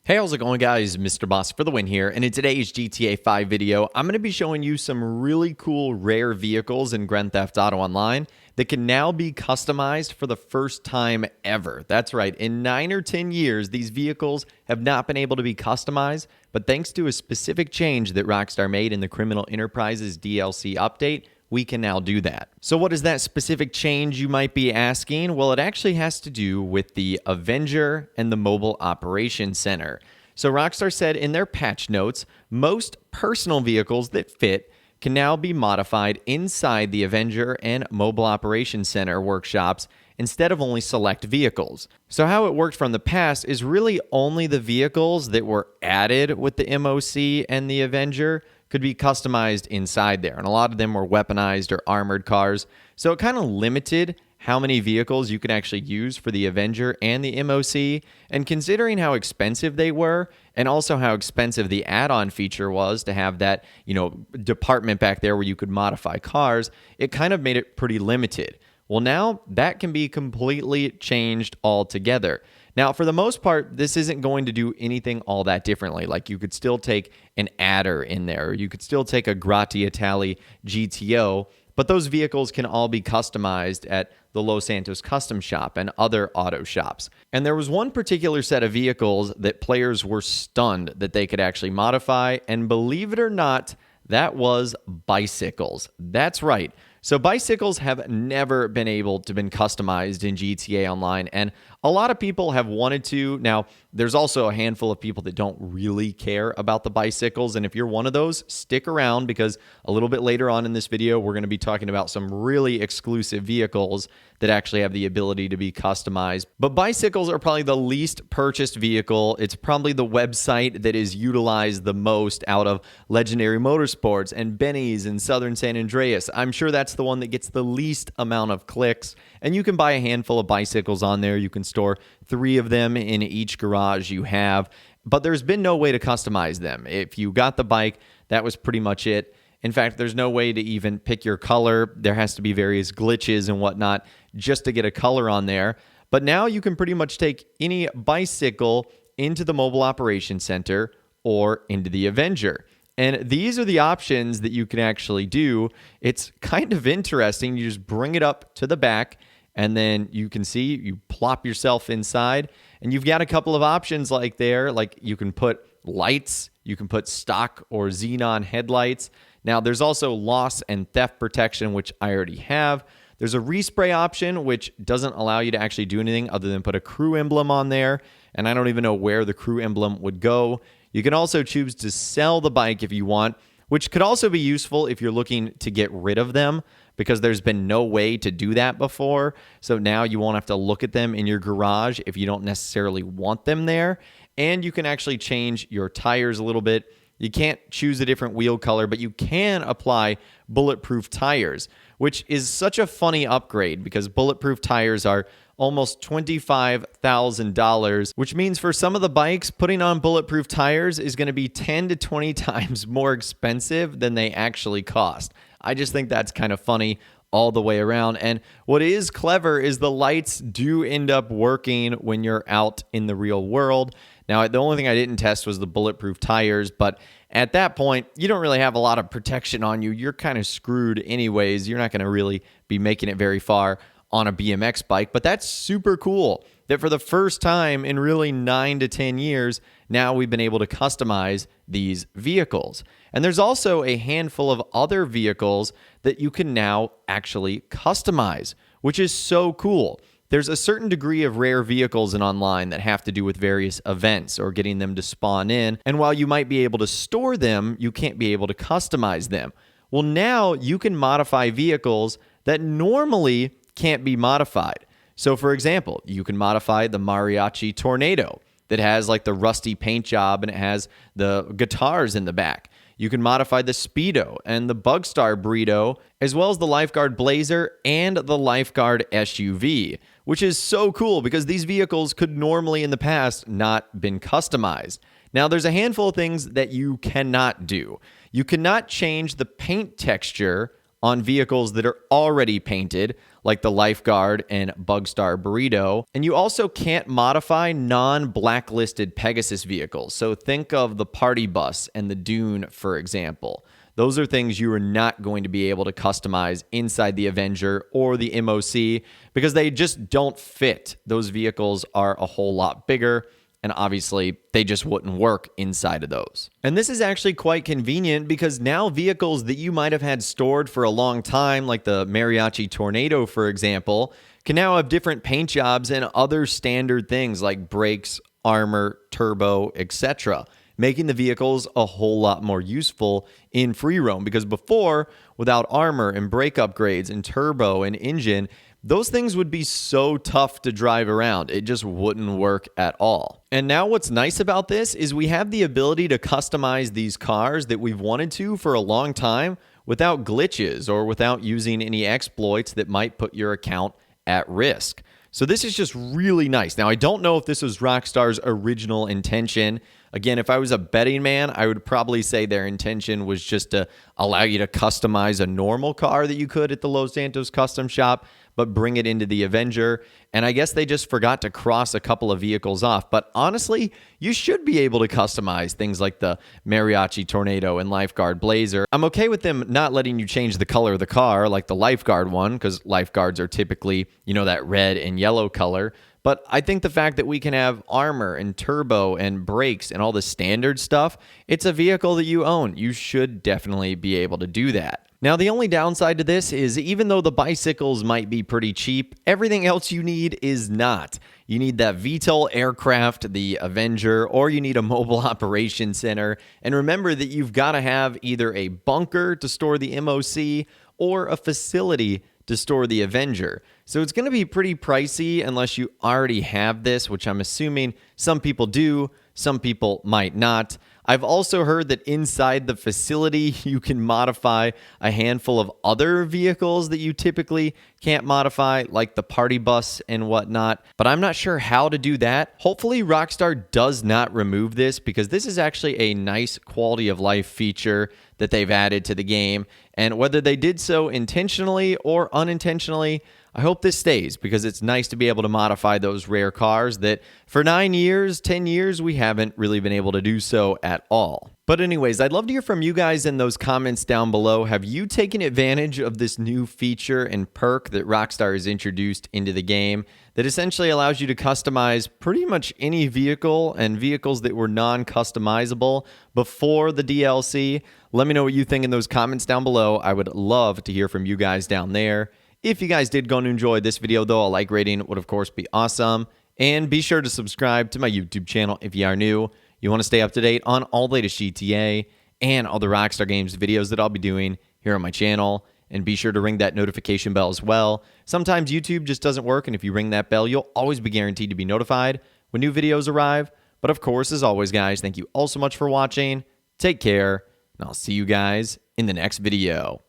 Hey, how's it going, guys? Mr. Boss for the win here, and in today's GTA 5 video, I'm going to be showing you some really cool rare vehicles in Grand Theft Auto Online that can now be customized for the first time ever. That's right, in 9 or 10 years, these vehicles have not been able to be customized, but thanks to a specific change that Rockstar made in the Criminal Enterprises DLC update, we can now do that. So what is that specific change, you might be asking? Well, it actually has to do with the Avenger and the Mobile Operations Center. So Rockstar said in their patch notes, most personal vehicles that fit can now be modified inside the Avenger and Mobile Operations Center workshops instead of only select vehicles. So how it worked from the past is really only the vehicles that were added with the MOC and the Avenger could be customized inside there. And a lot of them were weaponized or armored cars. So it kind of limited how many vehicles you could actually use for the Avenger and the MOC. And considering how expensive they were, and also how expensive the add-on feature was to have that, department back there where you could modify cars, it kind of made it pretty limited. Well, now that can be completely changed altogether. Now, for the most part, this isn't going to do anything all that differently. Like, you could still take an adder in there, or you could still take a Gratiatali GTO, but those vehicles can all be customized at the Los Santos Custom Shop and other auto shops. And there was one particular set of vehicles that players were stunned that they could actually modify, and believe it or not, that was bicycles. That's right. So bicycles have never been able to been customized in GTA Online, and a lot of people have wanted to. Now, there's also a handful of people that don't really care about the bicycles, and if you're one of those, stick around because a little bit later on in this video, we're going to be talking about some really exclusive vehicles that actually have the ability to be customized. But bicycles are probably the least purchased vehicle. It's probably the website that is utilized the most out of Legendary Motorsports and Benny's and Southern San Andreas. I'm sure that's the one that gets the least amount of clicks, and you can buy a handful of bicycles on there. You can store 3 of them in each garage you have, but there's been no way to customize them. If you got the bike, that was pretty much it. In fact, there's no way to even pick your color. There has to be various glitches and whatnot just to get a color on there. But now you can pretty much take any bicycle into the Mobile Operations Center or into the Avenger. And these are the options that you can actually do. It's kind of interesting. You just bring it up to the back, and then you can see, you plop yourself inside, and you've got a couple of options like you can put lights, you can put stock or xenon headlights. Now, there's also loss and theft protection, which I already have. There's a respray option, which doesn't allow you to actually do anything other than put a crew emblem on there, and I don't even know where the crew emblem would go. You can also choose to sell the bike if you want, which could also be useful if you're looking to get rid of them, because there's been no way to do that before. So now you won't have to look at them in your garage if you don't necessarily want them there. And you can actually change your tires a little bit. You can't choose a different wheel color, but you can apply bulletproof tires, which is such a funny upgrade because bulletproof tires are almost $25,000, which means for some of the bikes, putting on bulletproof tires is going to be 10 to 20 times more expensive than they actually cost. I just think that's kind of funny all the way around. And what is clever is the lights do end up working when you're out in the real world. Now, the only thing I didn't test was the bulletproof tires, but at that point, you don't really have a lot of protection on you. You're kind of screwed anyways. You're not going to really be making it very far on a BMX bike, but that's super cool that for the first time in really 9 to 10 years, now we've been able to customize these vehicles. And there's also a handful of other vehicles that you can now actually customize, which is so cool. There's a certain degree of rare vehicles in online that have to do with various events or getting them to spawn in. And while you might be able to store them, you can't be able to customize them. Well, now you can modify vehicles that normally can't be modified. So for example, you can modify the Mariachi Tornado that has like the rusty paint job and it has the guitars in the back. You can modify the Speedo and the Bugstar Burrito, as well as the Lifeguard Blazer and the Lifeguard SUV, which is so cool because these vehicles could normally in the past not been customized. Now, there's a handful of things that you cannot do. You cannot change the paint texture on vehicles that are already painted, like the Lifeguard and Bugstar Burrito. And you also can't modify non-blacklisted Pegasus vehicles. So think of the Party Bus and the Dune, for example. Those are things you are not going to be able to customize inside the Avenger or the MOC because they just don't fit. Those vehicles are a whole lot bigger, and obviously they just wouldn't work inside of those. And this is actually quite convenient because now vehicles that you might have had stored for a long time, like the Mariachi Tornado, for example, can now have different paint jobs and other standard things like brakes, armor, turbo, etc., making the vehicles a whole lot more useful in free roam. Because before, without armor and brake upgrades and turbo and engine, those things would be so tough to drive around. It just wouldn't work at all. And now what's nice about this is we have the ability to customize these cars that we've wanted to for a long time without glitches or without using any exploits that might put your account at risk. So this is just really nice. Now, I don't know if this was Rockstar's original intention. Again, if I was a betting man, I would probably say their intention was just to allow you to customize a normal car that you could at the Los Santos Custom Shop, but bring it into the Avenger. And I guess they just forgot to cross a couple of vehicles off. But honestly, you should be able to customize things like the Mariachi Tornado and Lifeguard Blazer. I'm okay with them not letting you change the color of the car like the Lifeguard one, because Lifeguards are typically, that red and yellow color. But I think the fact that we can have armor and turbo and brakes and all the standard stuff, it's a vehicle that you own. You should definitely be able to do that. Now, the only downside to this is even though the bicycles might be pretty cheap, everything else you need is not. You need that VTOL aircraft, the Avenger, or you need a mobile operations center. And remember that you've got to have either a bunker to store the MOC or a facility to store the Avenger. So it's going to be pretty pricey unless you already have this, which I'm assuming some people do, some people might not. I've also heard that inside the facility, you can modify a handful of other vehicles that you typically can't modify, like the Party Bus and whatnot, but I'm not sure how to do that. Hopefully, Rockstar does not remove this because this is actually a nice quality of life feature that they've added to the game, and whether they did so intentionally or unintentionally, I hope this stays because it's nice to be able to modify those rare cars that for 9 years, 10 years, we haven't really been able to do so at all. But anyways, I'd love to hear from you guys in those comments down below. Have you taken advantage of this new feature and perk that Rockstar has introduced into the game that essentially allows you to customize pretty much any vehicle and vehicles that were non-customizable before the DLC? Let me know what you think in those comments down below. I would love to hear from you guys down there. If you guys did go and enjoy this video, though, a like rating would, of course, be awesome. And be sure to subscribe to my YouTube channel if you are new. You want to stay up to date on all the latest GTA and all the Rockstar Games videos that I'll be doing here on my channel. And be sure to ring that notification bell as well. Sometimes YouTube just doesn't work, and if you ring that bell, you'll always be guaranteed to be notified when new videos arrive. But of course, as always, guys, thank you all so much for watching. Take care, and I'll see you guys in the next video.